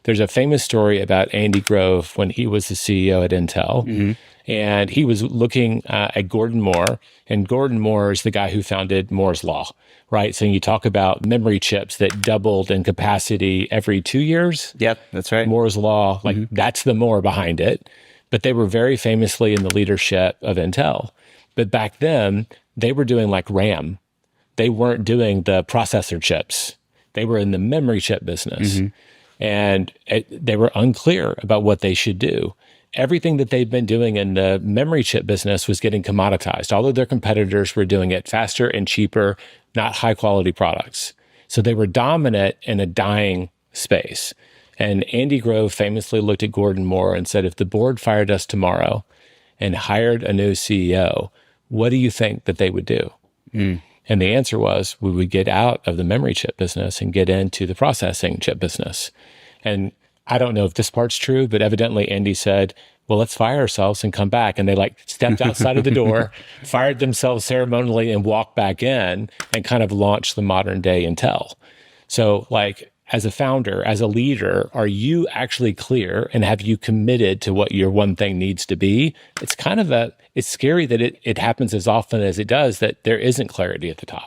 there's a famous story about Andy Grove when he was the CEO at Intel. And he was looking at Gordon Moore, and Gordon Moore is the guy who founded Moore's Law, right? So you talk about memory chips that doubled in capacity every 2 years. Yep, that's right. Moore's Law, like that's the Moore behind it. But they were very famously in the leadership of Intel. But back then, they were doing like RAM. They weren't doing the processor chips. They were in the memory chip business. And they were unclear about what they should do. Everything that they'd been doing in the memory chip business was getting commoditized. All of their competitors were doing it faster and cheaper, not high quality products. So they were dominant in a dying space. And Andy Grove famously looked at Gordon Moore and said, if the board fired us tomorrow and hired a new CEO, what do you think that they would do? And the answer was, we would get out of the memory chip business and get into the processing chip business. And I don't know if this part's true, but evidently Andy said, well, let's fire ourselves and come back. And they like stepped outside of the door, fired themselves ceremonially and walked back in and kind of launched the modern day Intel. So like as a founder, as a leader, are you actually clear and have you committed to what your one thing needs to be? It's kind of it's scary that it happens as often as it does, that there isn't clarity at the top.